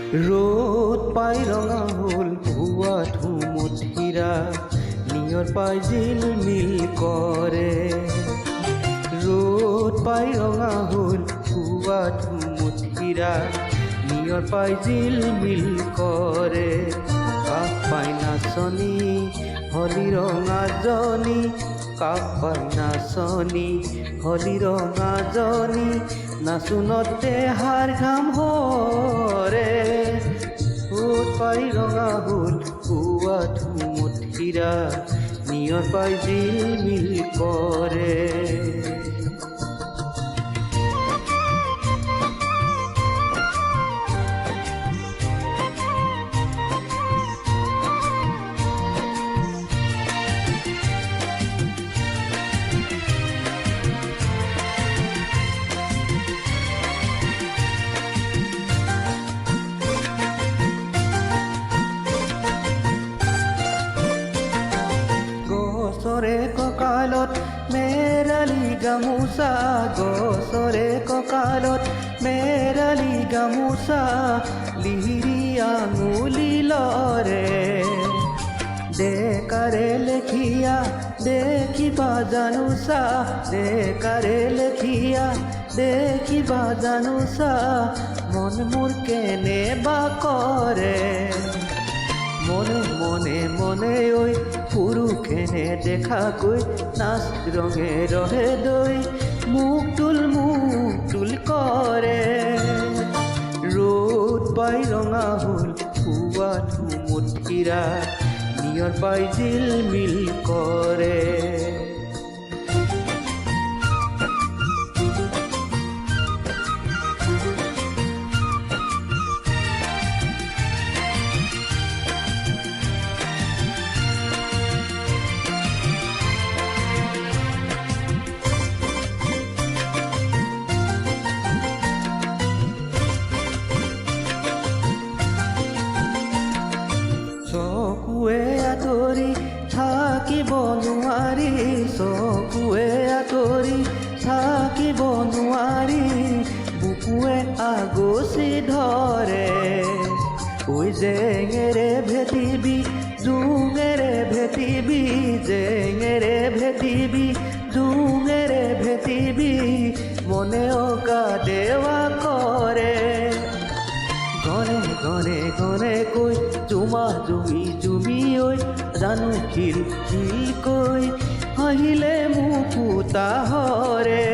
ৰ'দ পাই ৰঙা হ'ল ভুৱা ধুমুঠিৰা নিয়ৰ পাই জিলমিল কৰে। ৰ'দ পাই ৰঙা হ'ল ভুৱা ধুমুঠিৰা নিয়ৰ পাই জিলমিল কৰে। কাষ পাই নাচনী হলি ৰঙাজনী, কাষ পাই নাচনী হলি ৰঙাজনী, নাচোনতে হাৰ ঘাম হৰে। ৰ'দ পাই ৰঙা হ'ল ভুৱা ধুমুঠিৰা নিয়ৰ পাই জিলমিল কৰে। গছৰে কঁকালত মেৰালি গামোচা, গছৰে কঁকালত মেৰালি গামোচা, লিহিৰি আঙুলি লৰে। ডেকাৰে লেখিয়া দেখিবা জানোচা, ডেকাৰে লেখিয়া দেখিবা জানোচা, মন মোৰ কেনেবা কৰে। মনে মনে মনে ঐ পুৰুষেনে দেখাকৈ নাচ ৰঙে ৰহে দৈ মুখ তুল কৰে। ৰ'দ পাই ৰঙা হ'ল ভুৱা ধুমুঠিৰা নিয়ৰ পাই জিলমিল কৰে। চকুৱে আঁতৰি থাকিব নোৱাৰি, চকুৱে আঁতৰি থাকিব নোৱাৰি, বুকুৱে আগচি ধৰে। ঐ জেঙেৰে ভেটিবি জোঙেৰে ভেটিবি, জেঙেৰে ভেটিবি জোঙেৰে ভেটিবি, মনে অকা দেৱা কৰে। গনে গনে গনে কৈ জুমা জুমি জুমি ঐ জানো খিল খিল কৈ হাঁহিলে মুকুতা হৰে।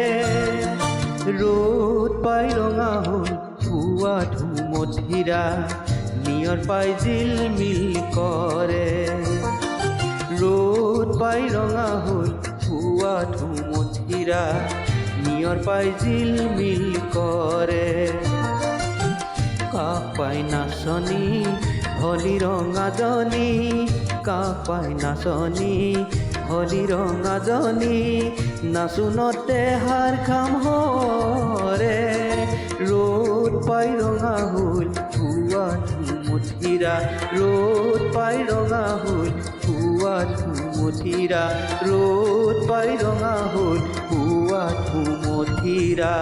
ৰ'দ পাই ৰঙা হ'ল ভুৱা ধুমুঠিৰা নিয়ৰ পাই জিলমিল কৰে। ৰ'দ পাই ৰঙা হ'ল ভুৱা ধুমুঠিৰা নিয়ৰ পাই জিলমিল কৰে। কাষ পাই নাচনী হলি ৰঙাজনী, কাষ পাই নাচনী হলি ৰঙাজনী, নাচোনতে হাৰ ঘাম হৰে। ৰ'দ পাই ৰঙা হ'ল ভুৱা ধুমুঠিৰা, ৰ'দ পাই ৰঙা হ'ল ভুৱা ধুমুঠিৰা, ৰ'দ পাই ৰঙা হ'ল ভুৱা ধুমুঠিৰা।